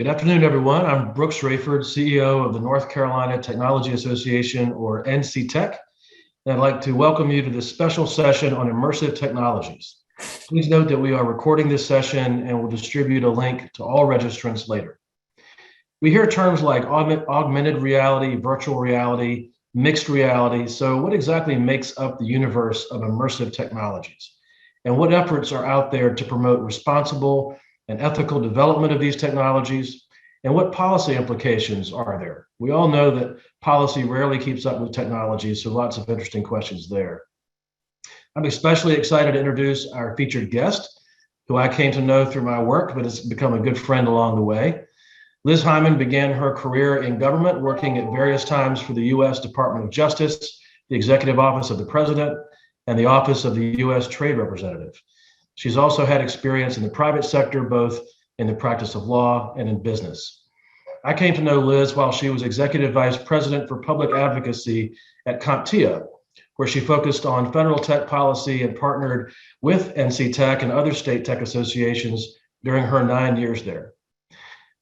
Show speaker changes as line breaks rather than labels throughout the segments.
Good afternoon, everyone. I'm Brooks Rayford, CEO of the North Carolina Technology Association, or NC Tech, and I'd like to welcome you to this special session on immersive technologies. Please note that we are recording this session and will distribute a link to all registrants later. We hear terms like augmented reality, virtual reality, mixed reality. So what exactly makes up the universe of immersive technologies? And what efforts are out there to promote responsible and ethical development of these technologies, and what policy implications are there? We all know that policy rarely keeps up with technology, so lots of interesting questions there. I'm especially excited to introduce our featured guest, who I came to know through my work, but has become a good friend along the way. Liz Hyman began her career in government, working at various times for the U.S. Department of Justice, the Executive Office of the President, and the Office of the U.S. Trade Representative. She's also had experience in the private sector, both in the practice of law and in business. I came to know Liz while she was Executive Vice President for Public Advocacy at CompTIA, where she focused on federal tech policy and partnered with NC Tech and other state tech associations during her 9 years there.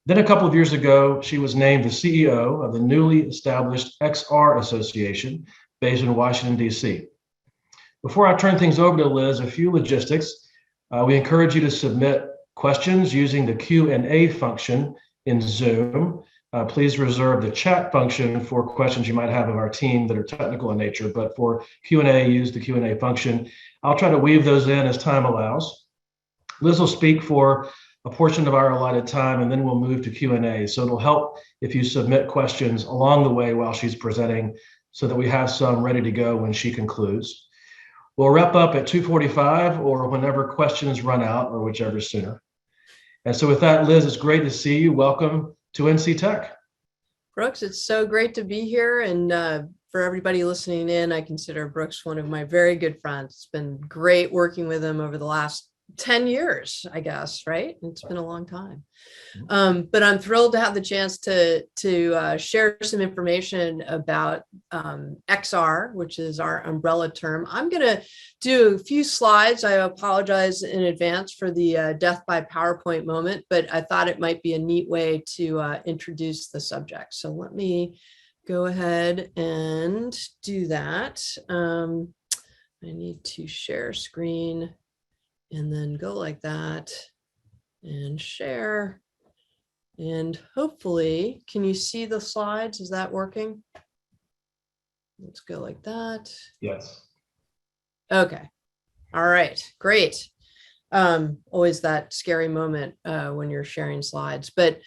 Then a couple of years ago, she was named the CEO of the newly established XR Association based in Washington, D.C. Before I turn things over to Liz, a few logistics. We encourage you to submit questions using the Q&A function in Zoom. Please reserve the chat function for questions you might have of our team that are technical in nature, but for Q&A, use the Q&A function. I'll try to weave those in as time allows. Liz will speak for a portion of our allotted time, and then we'll move to Q&A. So it'll help if you submit questions along the way while she's presenting so that we have some ready to go when she concludes. We'll wrap up at 2:45 or whenever questions run out, or whichever sooner. And so with that, Liz, it's great to see you. Welcome to NC Tech.
Brooks, it's so great to be here. And for everybody listening in, I consider Brooks one of my very good friends. It's been great working with him over the last 10 years, I guess, right? It's been a long time. But I'm thrilled to have the chance to share some information about XR, which is our umbrella term. I'm going to do a few slides. I apologize in advance for the death by PowerPoint moment, but I thought it might be a neat way to introduce the subject. So let me go ahead and do that. I need to share screen and then go like that and share. And hopefully, can you see the slides? Is that working? Let's go like that.
Yes.
Okay. All right. Great. Always that scary moment when you're sharing slides. But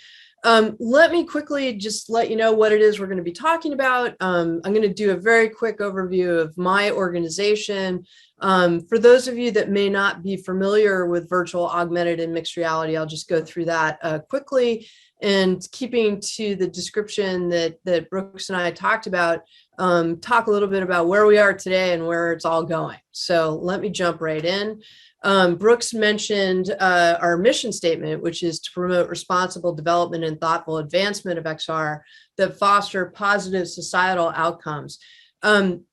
let me quickly just let you know what it is we're going to be talking about. I'm going to do a very quick overview of my organization. For those of you that may not be familiar with virtual, augmented, and mixed reality, I'll just go through that quickly. And keeping to the description that Brooks and I talked about, talk a little bit about where we are today and where it's all going. So let me jump right in. Brooks mentioned our mission statement, which is to promote responsible development and thoughtful advancement of XR that foster positive societal outcomes.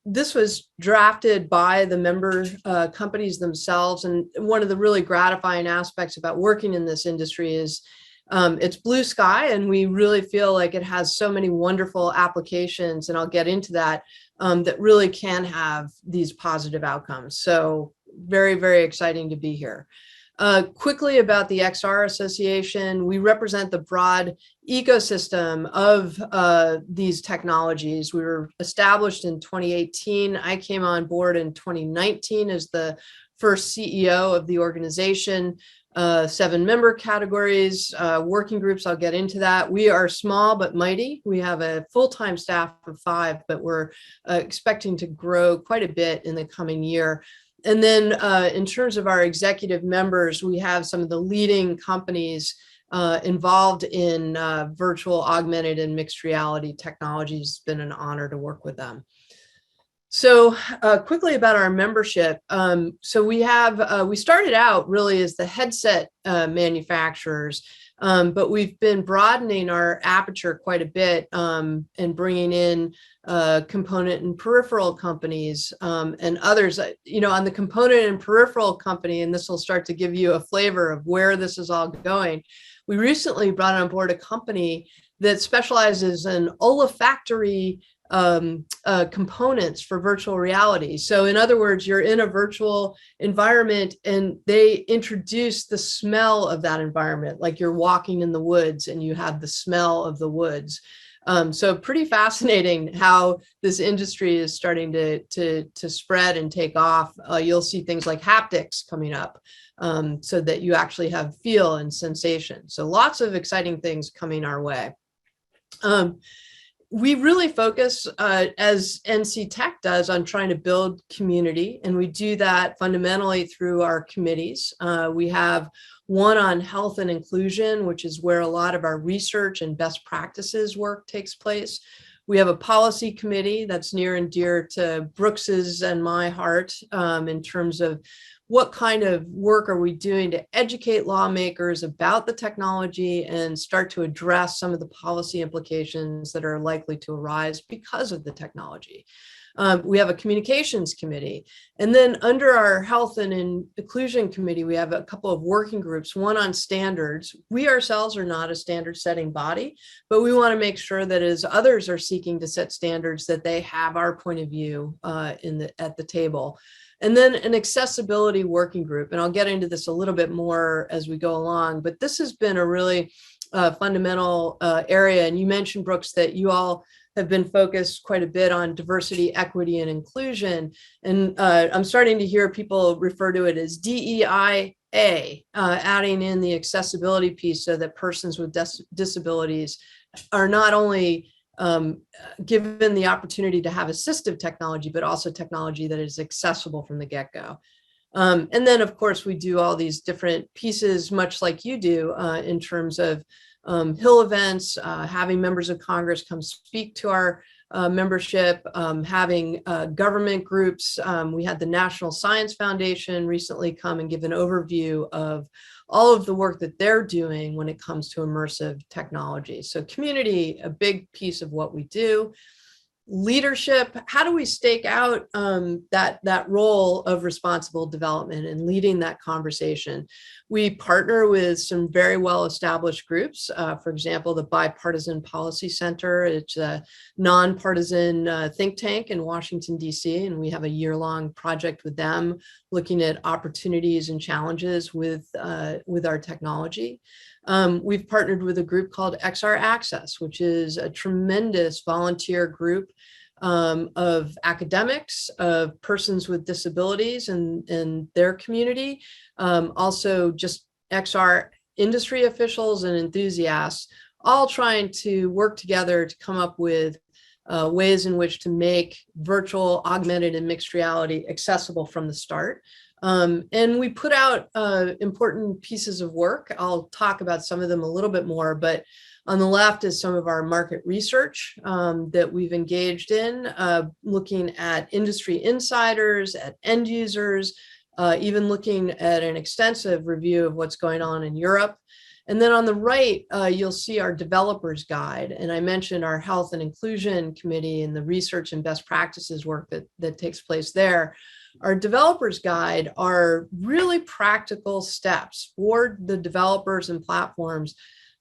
This was drafted by the member companies themselves. And one of the really gratifying aspects about working in this industry is it's blue sky, and we really feel like it has so many wonderful applications, and I'll get into that, that really can have these positive outcomes. So very, very exciting to be here. Quickly about the XR Association, we represent the broad ecosystem of these technologies. We were established in 2018. I came on board in 2019 as the first CEO of the organization. 7 member categories, working groups, I'll get into that. We are small but mighty. We have a full-time staff of 5, but we're expecting to grow quite a bit in the coming year. And then in terms of our executive members, we have some of the leading companies involved in virtual, augmented, and mixed reality technologies. It's been an honor to work with them. So quickly about our membership. So we started out really as the headset manufacturers, but we've been broadening our aperture quite a bit and bringing in component and peripheral companies and others. On the component and peripheral company, and this will start to give you a flavor of where this is all going. We recently brought on board a company that specializes in olfactory components for virtual reality. So in other words, you're in a virtual environment and they introduce the smell of that environment, like you're walking in the woods and you have the smell of the woods. So pretty fascinating how this industry is starting to spread and take off. You'll see things like haptics coming up so that you actually have feel and sensation. So lots of exciting things coming our way. We really focus, as NC Tech does, on trying to build community, and we do that fundamentally through our committees. We have one on health and inclusion, which is where a lot of our research and best practices work takes place. We have a policy committee that's near and dear to Brooks's and my heart in terms of what kind of work are we doing to educate lawmakers about the technology and start to address some of the policy implications that are likely to arise because of the technology. We have a communications committee. And then under our health and inclusion committee, we have a couple of working groups, one on standards. We ourselves are not a standard setting body, but we want to make sure that as others are seeking to set standards, that they have our point of view at the table. And then an accessibility working group. And I'll get into this a little bit more as we go along, but this has been a really fundamental area. And you mentioned, Brooks, that you all have been focused quite a bit on diversity, equity, and inclusion. And I'm starting to hear people refer to it as DEIA, adding in the accessibility piece so that persons with disabilities are not only given the opportunity to have assistive technology, but also technology that is accessible from the get-go. And then, of course, we do all these different pieces, much like you do, in terms of Hill events, having members of Congress come speak to our membership, having government groups. We had the National Science Foundation recently come and give an overview of all of the work that they're doing when it comes to immersive technology. So community, a big piece of what we do. Leadership, how do we stake out that role of responsible development and leading that conversation? We partner with some very well-established groups. For example, the Bipartisan Policy Center. It's a nonpartisan think tank in Washington, D.C., and we have a year-long project with them looking at opportunities and challenges with our technology. We've partnered with a group called XR Access, which is a tremendous volunteer group of academics, of persons with disabilities and their community, also just XR industry officials and enthusiasts, all trying to work together to come up with ways in which to make virtual, augmented, and mixed reality accessible from the start. And we put out important pieces of work. I'll talk about some of them a little bit more, but on the left is some of our market research that we've engaged in, looking at industry insiders, at end users, even looking at an extensive review of what's going on in Europe. And then on the right, you'll see our developers guide. And I mentioned our health and inclusion committee and the research and best practices work that takes place there. Our developers guide are really practical steps for the developers and platforms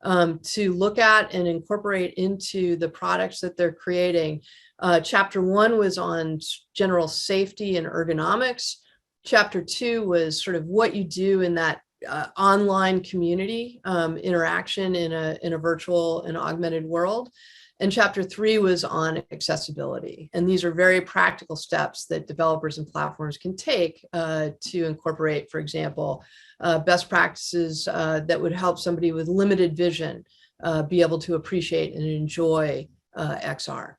to look at and incorporate into the products that they're creating. Chapter 1 was on general safety and ergonomics. Chapter 2 was sort of what you do in that online community interaction in a virtual and augmented world. And chapter 3 was on accessibility. And these are very practical steps that developers and platforms can take to incorporate, for example, best practices that would help somebody with limited vision be able to appreciate and enjoy XR.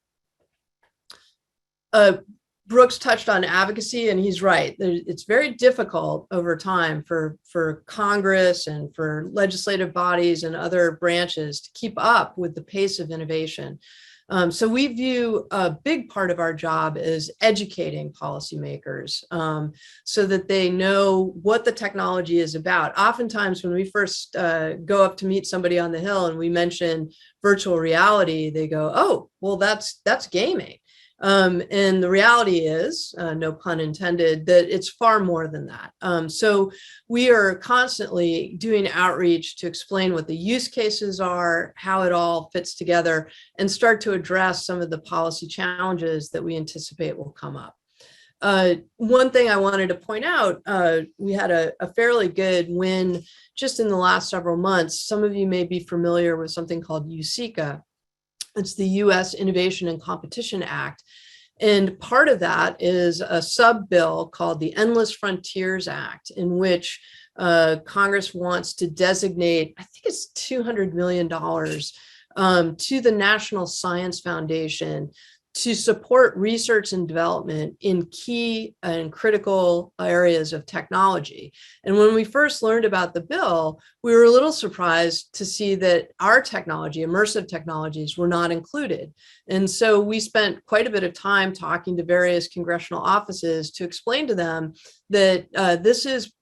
Brooks touched on advocacy, and he's right. It's very difficult over time for Congress and for legislative bodies and other branches to keep up with the pace of innovation. So we view a big part of our job as educating policymakers so that they know what the technology is about. Oftentimes when we first go up to meet somebody on the Hill and we mention virtual reality, they go, oh, well, that's gaming. And the reality is, no pun intended, that it's far more than that. So we are constantly doing outreach to explain what the use cases are, how it all fits together, and start to address some of the policy challenges that we anticipate will come up. One thing I wanted to point out, we had a fairly good win just in the last several months. Some of you may be familiar with something called USICA. It's the U.S. Innovation and Competition Act. And part of that is a sub-bill called the Endless Frontiers Act, in which Congress wants to designate, I think it's $200 million to the National Science Foundation to support research and development in key and critical areas of technology. And when we first learned about the bill, we were a little surprised to see that our technology, immersive technologies, were not included. And so we spent quite a bit of time talking to various congressional offices to explain to them that this is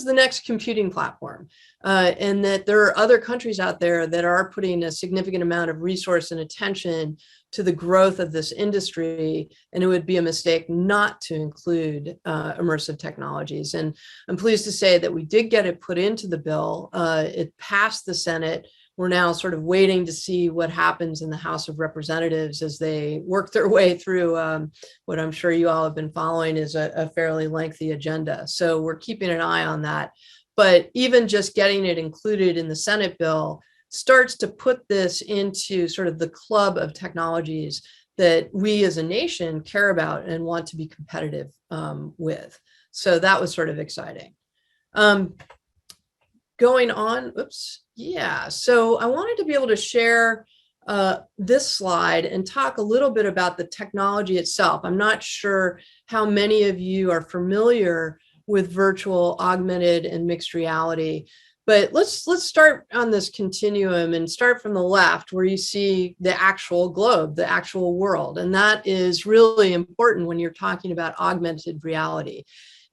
the next computing platform, and that there are other countries out there that are putting a significant amount of resource and attention to the growth of this industry, and it would be a mistake not to include immersive technologies. And I'm pleased to say that we did get it put into the bill. It passed the Senate. We're now sort of waiting to see what happens in the House of Representatives as they work their way through what I'm sure you all have been following is a fairly lengthy agenda. So we're keeping an eye on that. But even just getting it included in the Senate bill starts to put this into sort of the club of technologies that we as a nation care about and want to be competitive with. So that was sort of exciting. Going on, oops, yeah. So I wanted to be able to share this slide and talk a little bit about the technology itself. I'm not sure how many of you are familiar with virtual, augmented, and mixed reality. But let's start on this continuum and start from the left where you see the actual globe, the actual world. And that is really important when you're talking about augmented reality.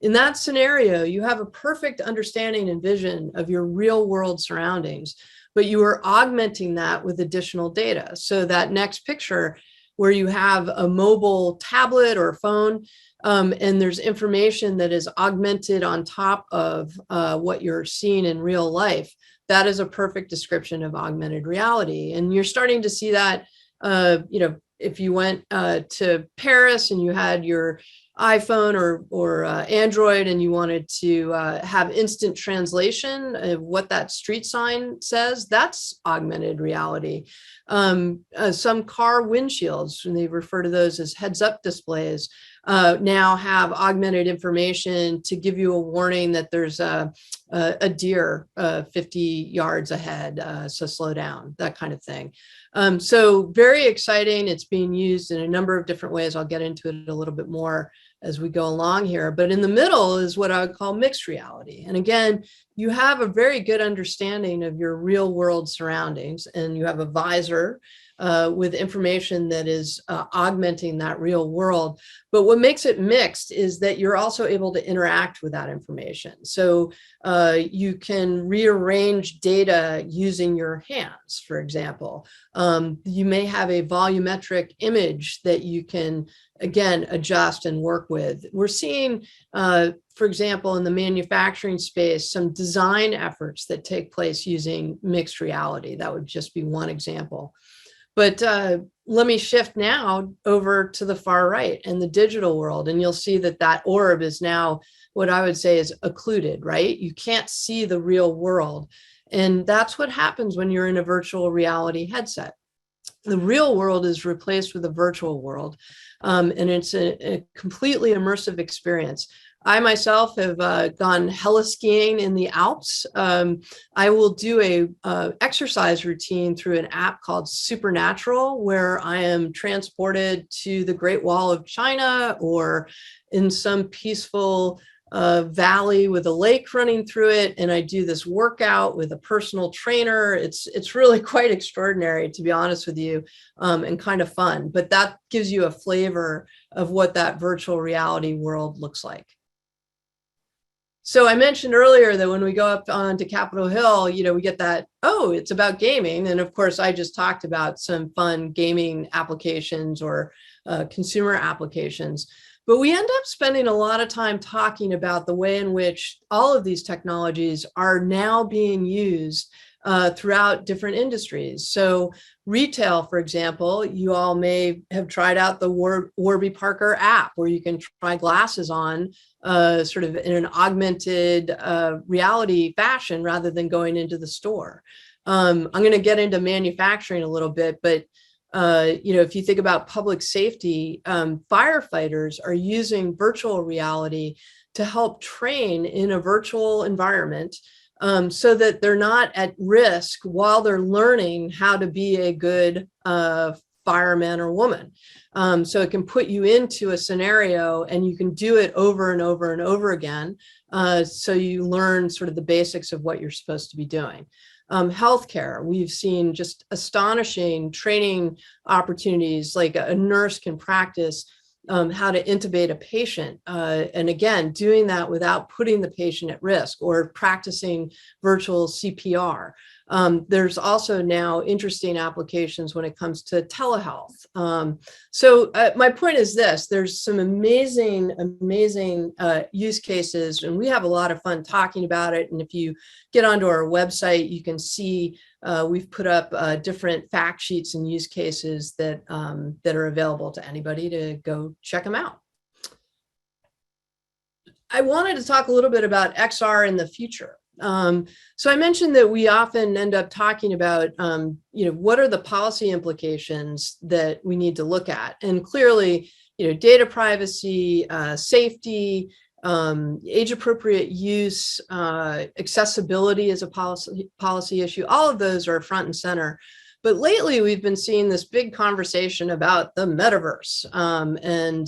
In that scenario, you have a perfect understanding and vision of your real world surroundings, but you are augmenting that with additional data. So that next picture where you have a mobile tablet or a phone, and there's information that is augmented on top of what you're seeing in real life, that is a perfect description of augmented reality. And you're starting to see that, if you went to Paris and you had your iPhone or Android and you wanted to have instant translation of what that street sign says, that's augmented reality. Some car windshields, and they refer to those as heads-up displays, now have augmented information to give you a warning that there's a deer 50 yards ahead, so slow down, that kind of thing. So very exciting. It's being used in a number of different ways. I'll get into it a little bit more as we go along here. But in the middle is what I would call mixed reality. And again, you have a very good understanding of your real world surroundings, and you have a visor with information that is augmenting that real world. But what makes it mixed is that you're also able to interact with that information. So you can rearrange data using your hands, for example. You may have a volumetric image that you can, again, adjust and work with. We're seeing, for example, in the manufacturing space, some design efforts that take place using mixed reality. That would just be one example. But let me shift now over to the far right and the digital world. And you'll see that that orb is now what I would say is occluded, right? You can't see the real world. And that's what happens when you're in a virtual reality headset. The real world is replaced with a virtual world. And it's a completely immersive experience. I myself have gone heli-skiing in the Alps. I will do a exercise routine through an app called Supernatural, where I am transported to the Great Wall of China or in some peaceful valley with a lake running through it, and I do this workout with a personal trainer. It's really quite extraordinary, to be honest with you, and kind of fun. But that gives you a flavor of what that virtual reality world looks like. So I mentioned earlier that when we go up onto Capitol Hill, we get that, oh, it's about gaming. And of course, I just talked about some fun gaming applications or consumer applications. But we end up spending a lot of time talking about the way in which all of these technologies are now being used throughout different industries. So retail, for example, you all may have tried out the Warby Parker app, where you can try glasses on sort of in an augmented reality fashion rather than going into the store. I'm going to get into manufacturing a little bit, but if you think about public safety, firefighters are using virtual reality to help train in a virtual environment, so that they're not at risk while they're learning how to be a good fireman or woman. So it can put you into a scenario and you can do it over and over and over again. So you learn sort of the basics of what you're supposed to be doing. Healthcare, we've seen just astonishing training opportunities, like a nurse can practice how to intubate a patient. And again, doing that without putting the patient at risk, or practicing virtual CPR. There's also now interesting applications when it comes to telehealth. So my point is this: there's some amazing use cases, and we have a lot of fun talking about it. And if you get onto our website, you can see we've put up different fact sheets and use cases that are available to anybody to go check them out. I wanted to talk a little bit about XR in the future. So I mentioned that we often end up talking about, what are the policy implications that we need to look at? And clearly, data privacy, safety, age-appropriate use, accessibility is a policy issue. All of those are front and center. But lately, we've been seeing this big conversation about the metaverse, and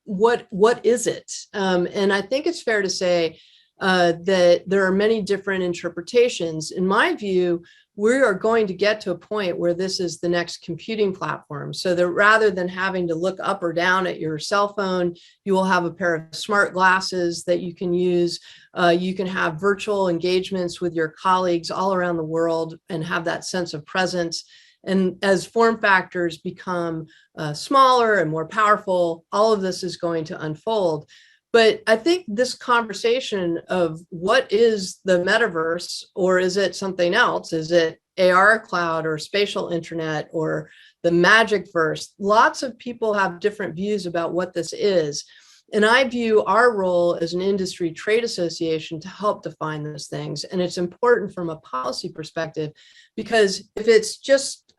what is it? And I think it's fair to say that there are many different interpretations. In my view, we are going to get to a point where this is the next computing platform. So that rather than having to look up or down at your cell phone, you will have a pair of smart glasses that you can use. You can have virtual engagements with your colleagues all around the world and have that sense of presence. And as form factors become smaller and more powerful, all of this is going to unfold. But I think this conversation of what is the metaverse, or is it something else? Is it AR cloud or spatial internet or the magic verse? Lots of people have different views about what this is. And I view our role as an industry trade association to help define those things. And it's important from a policy perspective, because if it's just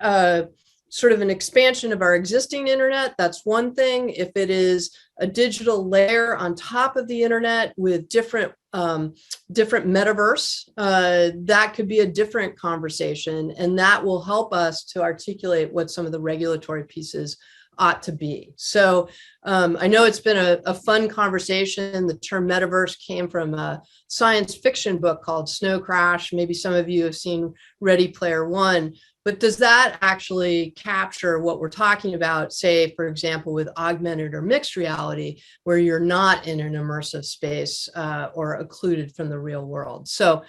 sort of an expansion of our existing internet, that's one thing. If it is a digital layer on top of the internet with different metaverse, that could be a different conversation, and that will help us to articulate what some of the regulatory pieces ought to be. So I know it's been a fun conversation. The term metaverse came from a science fiction book called Snow Crash. Maybe some of you have seen Ready Player One. But does that actually capture what we're talking about, say, for example, with augmented or mixed reality, where you're not in an immersive space or occluded from the real world? So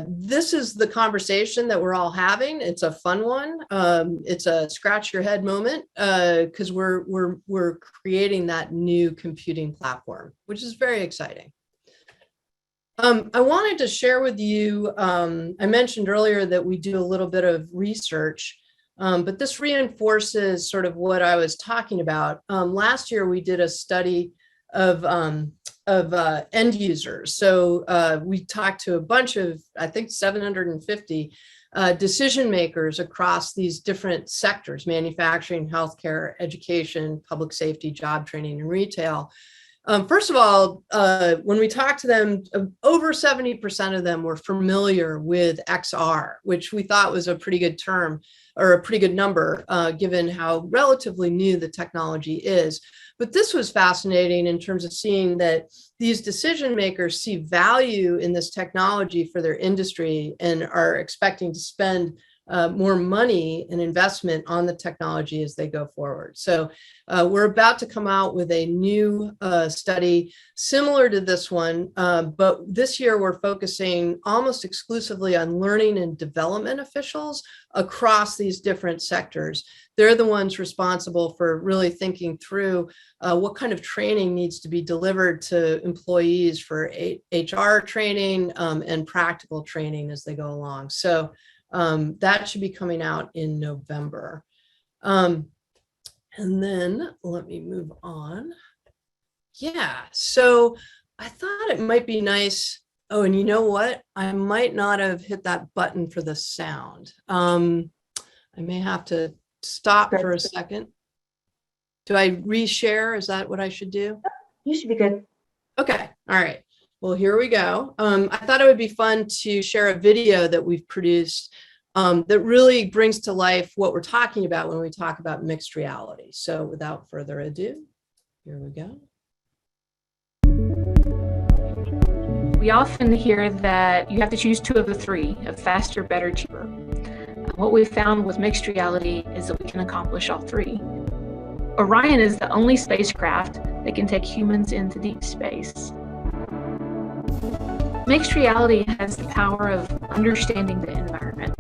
this is the conversation that we're all having. It's a fun one. It's a scratch your head moment, because we're creating that new computing platform, which is very exciting. I wanted to share with you, I mentioned earlier that we do a little bit of research, but this reinforces sort of what I was talking about. Last year, we did a study of end users. So we talked to a bunch of, I think, 750 decision makers across these different sectors: manufacturing, healthcare, education, public safety, job training, and retail. First of all, when we talked to them, over 70% of them were familiar with XR, which we thought was a pretty good term or a pretty good number, given how relatively new the technology is. But this was fascinating in terms of seeing that these decision makers see value in this technology for their industry and are expecting to spend more money and investment on the technology as they go forward. So we're about to come out with a new study similar to this one, but this year we're focusing almost exclusively on learning and development officials across these different sectors. They're the ones responsible for really thinking through what kind of training needs to be delivered to employees for HR training and practical training as they go along. So that should be coming out in November. And then let me move on. Yeah, so I thought it might be nice. Oh, and you know what? I might not have hit that button for the sound. I may have to stop for a second. Do I reshare? Is that what I should do?
You should be good.
Okay, all right. Well, here we go. I thought it would be fun to share a video that we've produced that really brings to life what we're talking about when we talk about mixed reality. So without further ado, here we go.
We often hear that you have to choose two of the three, of faster, better, cheaper. What we've found with mixed reality is that we can accomplish all three. Orion is the only spacecraft that can take humans into deep space. Mixed reality has the power of understanding the environment.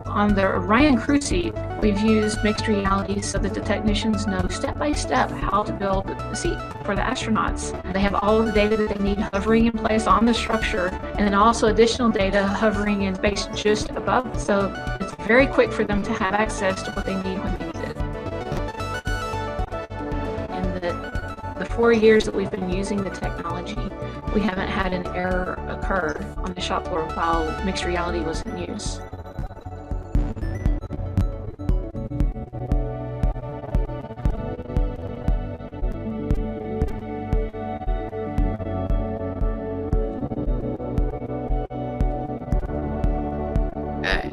On the Orion crew seat, we've used mixed reality so that the technicians know step by step how to build a seat for the astronauts. They have all of the data that they need hovering in place on the structure, and then also additional data hovering in space just above. So it's very quick for them to have access to what they need when they need it. In the 4 years that we've been using the technology, we haven't had an error occur on the shop floor while mixed reality was in use.
Okay.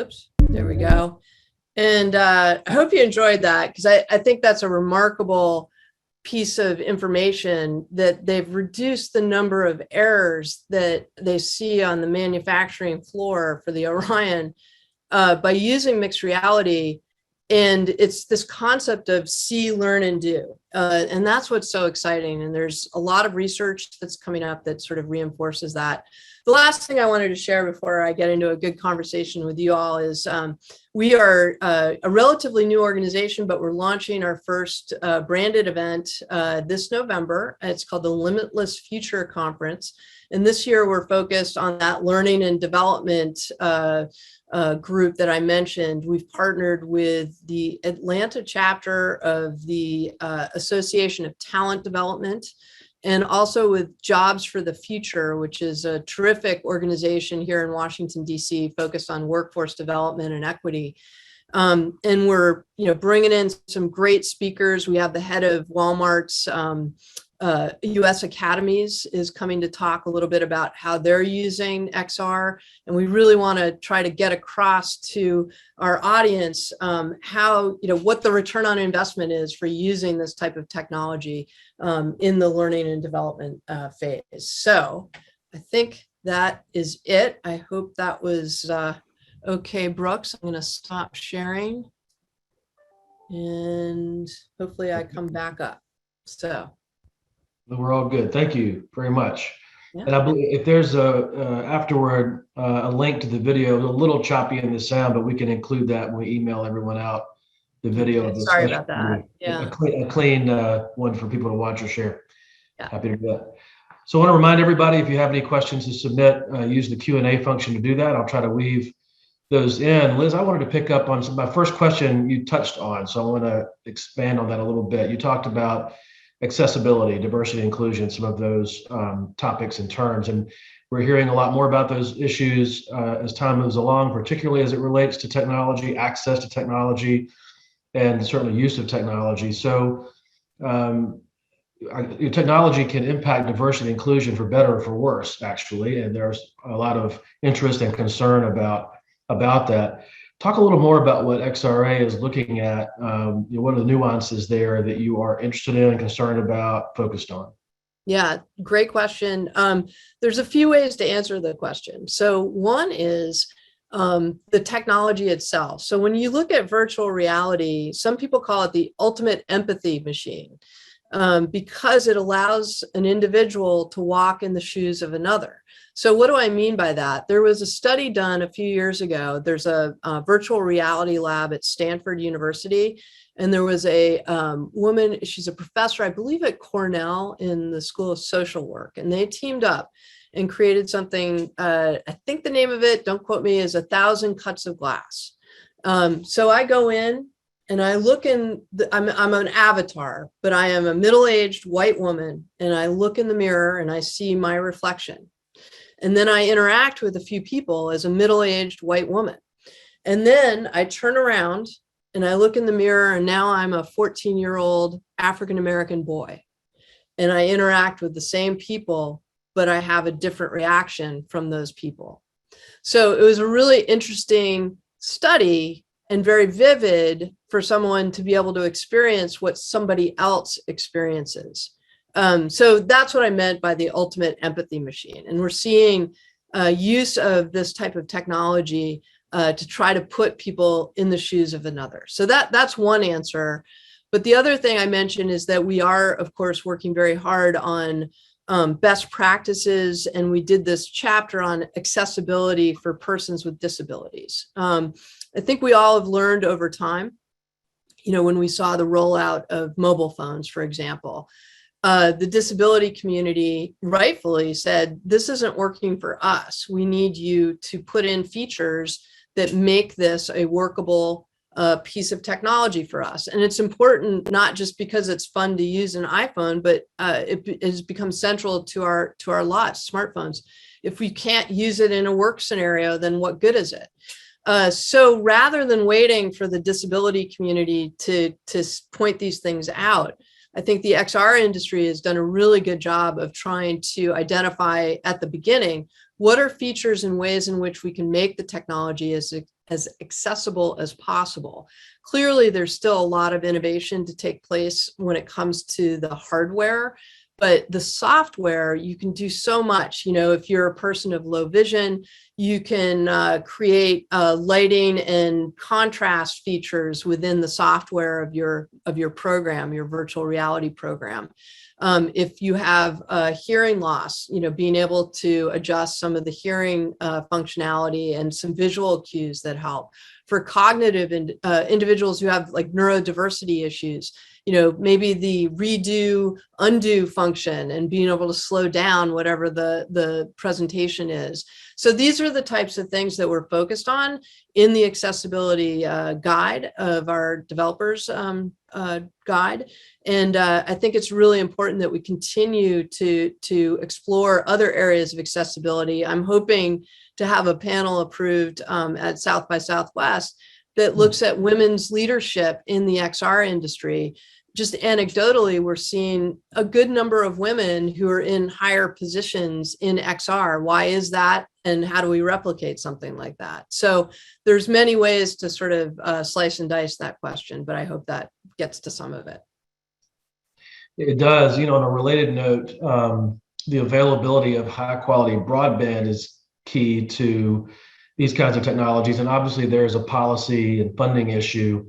Oops, there we go. And I hope you enjoyed that, because I think that's a remarkable piece of information that they've reduced the number of errors that they see on the manufacturing floor for the Orion by using mixed reality. And it's this concept of see, learn, and do. And that's what's so exciting. And there's a lot of research that's coming up that sort of reinforces that. The last thing I wanted to share before I get into a good conversation with you all is we are a relatively new organization, but we're launching our first branded event this November. It's called the Limitless Future Conference. And this year we're focused on that learning and development group that I mentioned. We've partnered with the Atlanta chapter of the Association of Talent Development, and also with Jobs for the Future, which is a terrific organization here in Washington, D.C., focused on workforce development and equity. And we're, bringing in some great speakers. We have the head of Walmart's U.S. Academies is coming to talk a little bit about how they're using XR. And we really want to try to get across to our audience how, what the return on investment is for using this type of technology in the learning and development phase. So I think that is it. I hope that was okay, Brooks. I'm going to stop sharing and hopefully I come back up. So.
We're all good. Thank you very much.
Yeah.
And I believe if there's afterward a link to the video, it's a little choppy in the sound, but we can include that when we email everyone out the video.
Okay,
of this
sorry
session.
about that. Yeah.
A clean one for people to watch or share.
Yeah.
Happy to do that. So I want to remind everybody, if you have any questions to submit, use the Q&A function to do that. I'll try to weave those in. Liz, I wanted to pick up on my first question you touched on, so I want to expand on that a little bit. You talked about accessibility, diversity, inclusion, some of those topics and terms. And we're hearing a lot more about those issues as time moves along, particularly as it relates to technology, access to technology, and certainly use of technology. So your technology can impact diversity and inclusion for better or for worse, actually. And there's a lot of interest and concern about that. Talk a little more about what XRA is looking at. What are the nuances there that you are interested in, concerned about, focused on?
Yeah, great question. There's a few ways to answer the question. So one is the technology itself. So when you look at virtual reality, some people call it the ultimate empathy machine, because it allows an individual to walk in the shoes of another. So what do I mean by that? There was a study done a few years ago. There's a virtual reality lab at Stanford University. And there was a woman, she's a professor, I believe at Cornell in the School of Social Work. And they teamed up and created something, I think the name of it, don't quote me, is 1,000 Cuts of Glass. So I go in and I look in, I'm an avatar, but I am a middle-aged white woman. And I look in the mirror and I see my reflection. And then I interact with a few people as a middle-aged white woman. And then I turn around and I look in the mirror and now I'm a 14-year-old African-American boy. And I interact with the same people, but I have a different reaction from those people. So it was a really interesting study and very vivid for someone to be able to experience what somebody else experiences. So that's what I meant by the ultimate empathy machine. And we're seeing use of this type of technology to try to put people in the shoes of another. So that's one answer. But the other thing I mentioned is that we are, of course, working very hard on best practices. And we did this chapter on accessibility for persons with disabilities. I think we all have learned over time, when we saw the rollout of mobile phones, for example, the disability community rightfully said, this isn't working for us. We need you to put in features that make this a workable piece of technology for us. And it's important, not just because it's fun to use an iPhone, but it has become central to our lives, smartphones. If we can't use it in a work scenario, then what good is it? So rather than waiting for the disability community to point these things out, I think the XR industry has done a really good job of trying to identify at the beginning, what are features and ways in which we can make the technology as accessible as possible. Clearly, there's still a lot of innovation to take place when it comes to the hardware, but the software, you can do so much. If you're a person of low vision, you can create lighting and contrast features within the software of your program, your virtual reality program. If you have hearing loss, being able to adjust some of the hearing functionality and some visual cues that help. For cognitive individuals who have like neurodiversity issues, maybe the redo, undo function and being able to slow down whatever the presentation is. So these are the types of things that we're focused on in the accessibility guide of our developers guide. And I think it's really important that we continue to explore other areas of accessibility. I'm hoping to have a panel approved at South by Southwest that looks at women's leadership in the XR industry. Just anecdotally, we're seeing a good number of women who are in higher positions in XR. Why is that? And how do we replicate something like that? So there's many ways to sort of slice and dice that question, but I hope that gets to some of it.
It does. On a related note, the availability of high quality broadband is key to these kinds of technologies. And obviously there's a policy and funding issue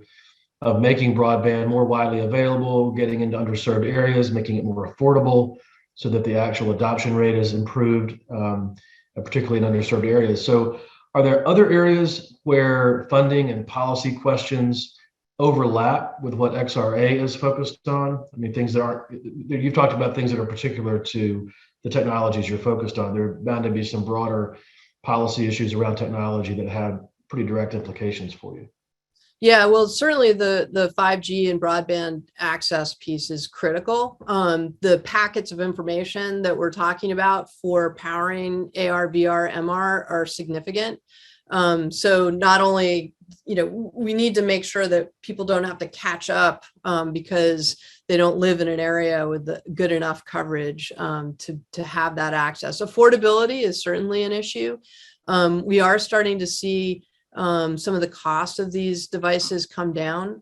of making broadband more widely available, getting into underserved areas, making it more affordable so that the actual adoption rate is improved, particularly in underserved areas. So are there other areas where funding and policy questions overlap with what XRA is focused on? I mean, things that aren't, you've talked about things that are particular to the technologies you're focused on. There are bound to be some broader policy issues around technology that have pretty direct implications for you.
Yeah, well, certainly the 5G and broadband access piece is critical. The packets of information that we're talking about for powering AR, VR, MR are significant. So not only, we need to make sure that people don't have to catch up because they don't live in an area with the good enough coverage to have that access. Affordability is certainly an issue. We are starting to see some of the cost of these devices come down.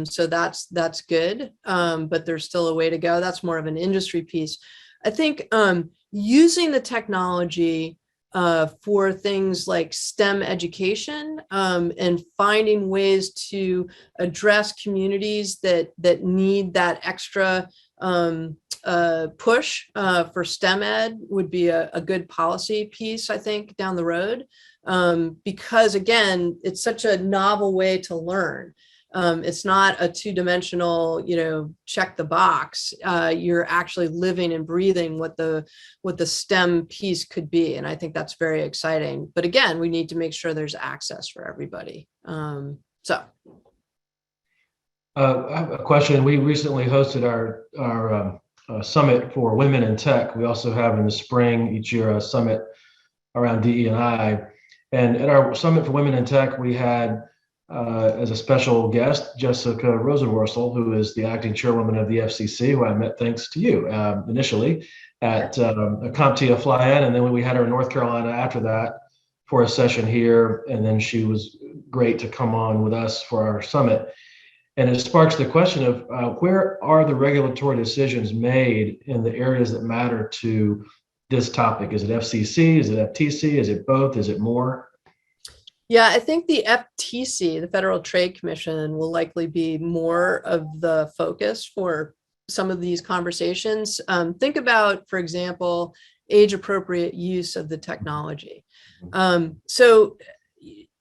So that's good, but there's still a way to go. That's more of an industry piece. I think using the technology for things like STEM education and finding ways to address communities that need that extra push for STEM ed would be a good policy piece, I think, down the road. Because again, it's such a novel way to learn. It's not a two-dimensional, check the box. You're actually living and breathing what the STEM piece could be. And I think that's very exciting. But again, we need to make sure there's access for everybody. I
have a question. We recently hosted our summit for women in tech. We also have in the spring each year a summit around DE&I. And at our Summit for Women in Tech, we had as a special guest, Jessica Rosenworcel, who is the acting chairwoman of the FCC, who I met thanks to you initially at a CompTIA fly-in. And then we had her in North Carolina after that for a session here. And then she was great to come on with us for our summit. And it sparks the question of where are the regulatory decisions made in the areas that matter to this topic? Is it FCC? Is it FTC? Is it both? Is it more?
Yeah, I think the FTC, the Federal Trade Commission, will likely be more of the focus for some of these conversations. Think about, for example, age-appropriate use of the technology. So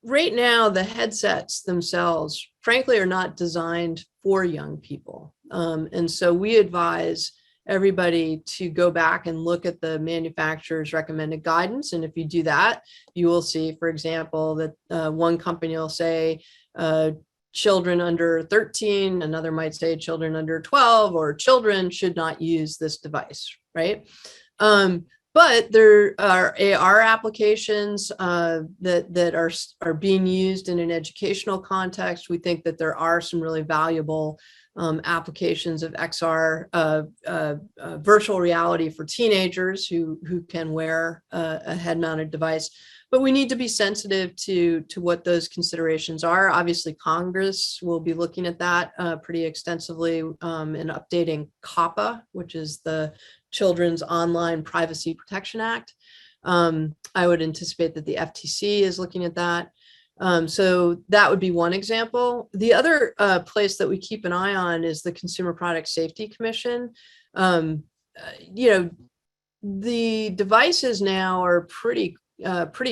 right now, the headsets themselves, frankly, are not designed for young people. And so we advise everybody to go back and look at the manufacturer's recommended guidance. And if you do that, you will see, for example, that one company will say children under 13, another might say children under 12, or children should not use this device, right? But there are AR applications that are being used in an educational context. We think that there are some really valuable applications of XR, virtual reality for teenagers who can wear a head-mounted device. But we need to be sensitive to what those considerations are. Obviously, Congress will be looking at that pretty extensively in updating COPPA, which is the Children's Online Privacy Protection Act. I would anticipate that the FTC is looking at that. So that would be one example. The other place that we keep an eye on is the Consumer Product Safety Commission. The devices now are pretty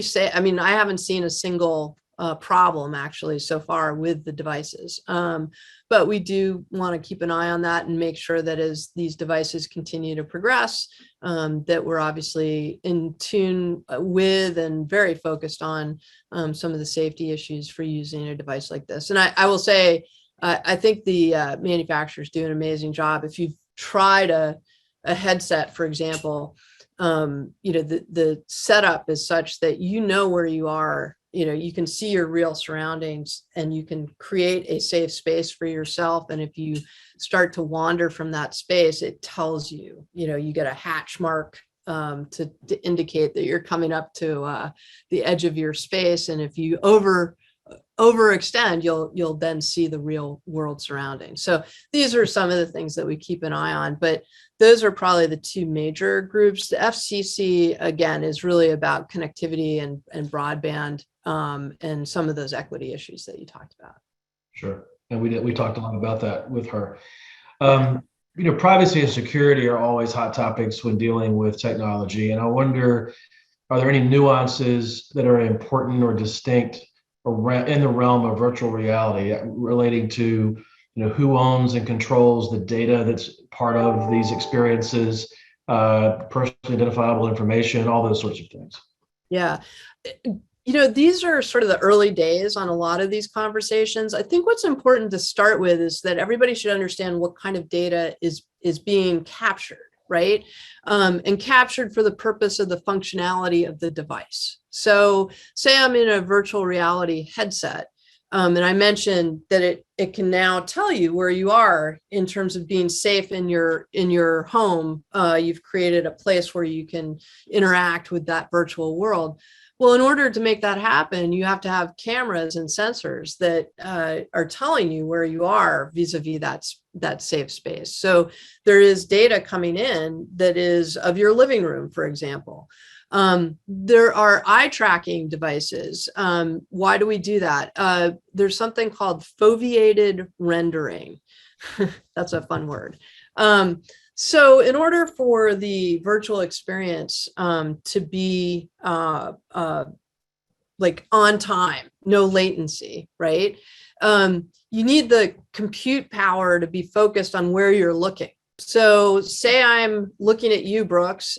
safe. I mean, I haven't seen a single problem actually so far with the devices. But we do want to keep an eye on that and make sure that as these devices continue to progress, that we're obviously in tune with and very focused on some of the safety issues for using a device like this. And I will say, I think the manufacturers do an amazing job. If you've tried a headset, for example, the setup is such that where you are. You can see your real surroundings and you can create a safe space for yourself. And if you start to wander from that space, it tells you, you get a hatch mark to indicate that you're coming up to the edge of your space. And if you overextend, you'll then see the real world surroundings. So these are some of the things that we keep an eye on, but those are probably the two major groups. The FCC, again, is really about connectivity and broadband and some of those equity issues that you talked about.
Sure. And we talked a lot about that with her. Privacy and security are always hot topics when dealing with technology. And I wonder, are there any nuances that are important or distinct in the realm of virtual reality relating to who owns and controls the data that's part of these experiences, personally identifiable information, all those sorts of things?
Yeah. these are sort of the early days on a lot of these conversations. I think what's important to start with is that everybody should understand what kind of data is being captured, right? And captured for the purpose of the functionality of the device. So say I'm in a virtual reality headset, and I mentioned that it can now tell you where you are in terms of being safe in your home. You've created a place where you can interact with that virtual world. Well, in order to make that happen, you have to have cameras and sensors that are telling you where you are vis-a-vis that safe space. So there is data coming in that is of your living room, for example. There are eye tracking devices. Why do we do that? There's something called foveated rendering. That's a fun word. So in order for the virtual experience to be like on time, no latency, right? You need the compute power to be focused on where you're looking. So say I'm looking at you, Brooks.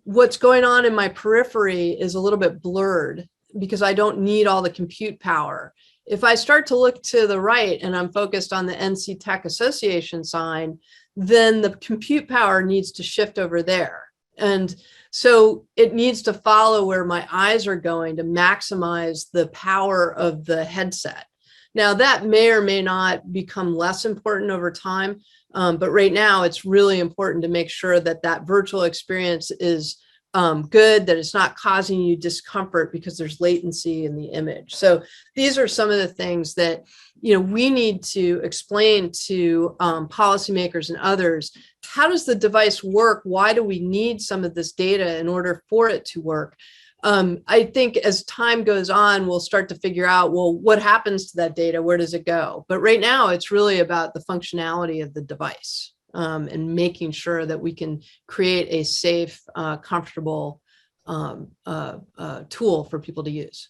What's going on in my periphery is a little bit blurred because I don't need all the compute power. If I start to look to the right and I'm focused on the NC Tech Association sign, then the compute power needs to shift over there. And so it needs to follow where my eyes are going to maximize the power of the headset. Now that may or may not become less important over time, but right now it's really important to make sure that that virtual experience is good, that it's not causing you discomfort because there's latency in the image. So these are some of the things that we need to explain to policymakers and others. How does the device work? Why do we need some of this data in order for it to work? I think as time goes on, we'll start to figure out, well, what happens to that data? Where does it go? But right now, it's really about the functionality of the device and making sure that we can create a safe, comfortable tool for people to use.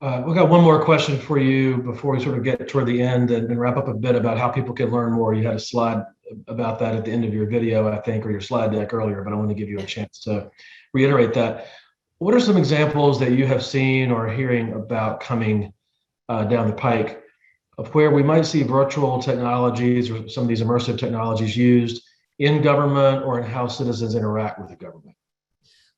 We've got one more question for you before we sort of get toward the end and wrap up a bit about how people can learn more. You had a slide about that at the end of your video, I think, or your slide deck earlier, but I want to give you a chance to reiterate that. What are some examples that you have seen or hearing about coming down the pike of where we might see virtual technologies or some of these immersive technologies used in government or in how citizens interact with the government?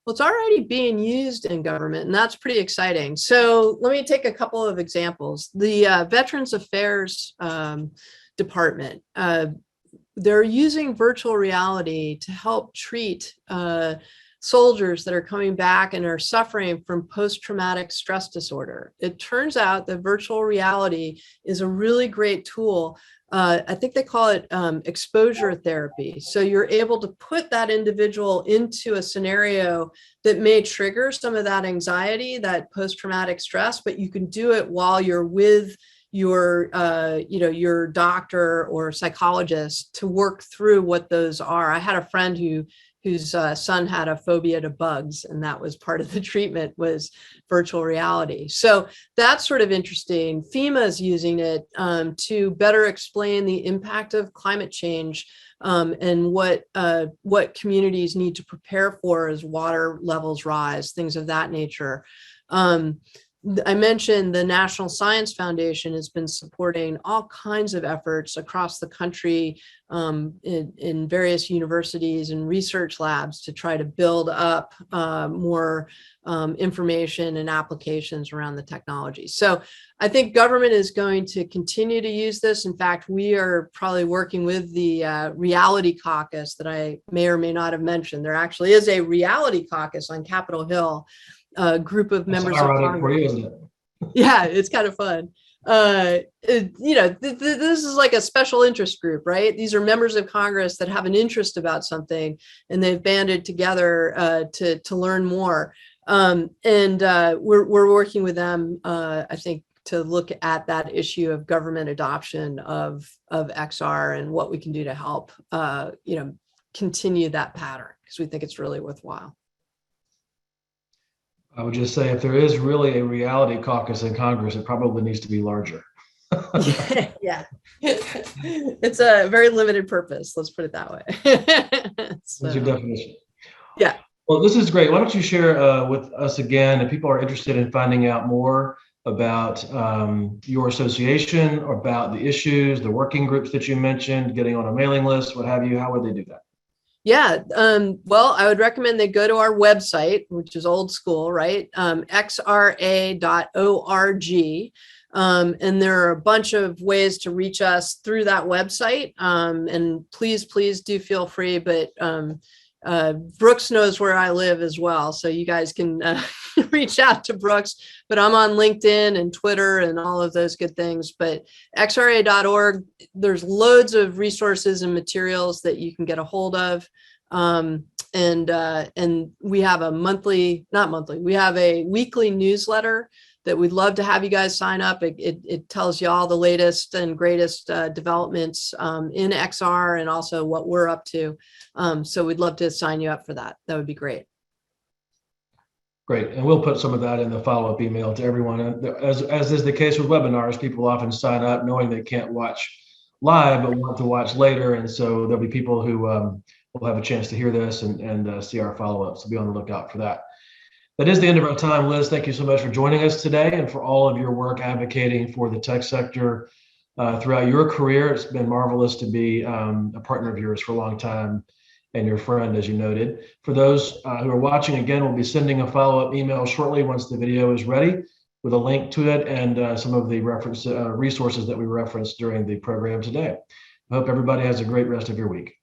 Well, it's already being used in government, and that's pretty exciting. So let me take a couple of examples. The Veterans Affairs Department, they're using virtual reality to help treat soldiers that are coming back and are suffering from post-traumatic stress disorder. It turns out that virtual reality is a really great tool. I think they call it exposure therapy. So you're able to put that individual into a scenario that may trigger some of that anxiety, that post-traumatic stress, but you can do it while you're with your doctor or psychologist to work through what those are. I had a friend whose son had a phobia to bugs, and that was part of the treatment was virtual reality. So that's sort of interesting. FEMA is using it to better explain the impact of climate change and what communities need to prepare for as water levels rise, things of that nature. I mentioned the National Science Foundation has been supporting all kinds of efforts across the country in various universities and research labs to try to build up more information and applications around the technology. So I think government is going to continue to use this. In fact, we are probably working with the Reality Caucus that I may or may not have mentioned. There actually is a Reality Caucus on Capitol Hill. A group of members of Congress. For you, isn't it? Yeah, it's kind of fun. This is like a special interest group, right? These are members of Congress that have an interest about something, and they've banded together to learn more. We're working with them, I think, to look at that issue of government adoption of XR and what we can do to help, continue that pattern, because we think it's really worthwhile.
I would just say if there is really a reality caucus in Congress, it probably needs to be larger.
Yeah, it's a very limited purpose. Let's put it that way.
What's your definition?
Yeah.
Well, this is great. Why don't you share with us again, if people are interested in finding out more about your association, or about the issues, the working groups that you mentioned, getting on a mailing list, what have you, how would they do that?
Yeah, well, I would recommend they go to our website, which is old school, right? xra.org. And there are a bunch of ways to reach us through that website. And please do feel free, but Brooks knows where I live as well. So you guys can reach out to Brooks, but I'm on LinkedIn and Twitter and all of those good things. But xra.org, there's loads of resources and materials that you can get a hold of. And we have we have a weekly newsletter that we'd love to have you guys sign up. It tells you all the latest and greatest developments in XR, and also what we're up to. So we'd love to sign you up for that. That would be great.
Great. And we'll put some of that in the follow-up email to everyone. And as is the case with webinars, people often sign up knowing they can't watch live, but want to watch later. And so there'll be people who will have a chance to hear this and see our follow-up. So be on the lookout for that. That is the end of our time. Liz, thank you so much for joining us today and for all of your work advocating for the tech sector throughout your career. It's been marvelous to be a partner of yours for a long time, and your friend, as you noted. For those who are watching, again, we'll be sending a follow-up email shortly once the video is ready, with a link to it and some of the resources that we referenced during the program today. I hope everybody has a great rest of your week.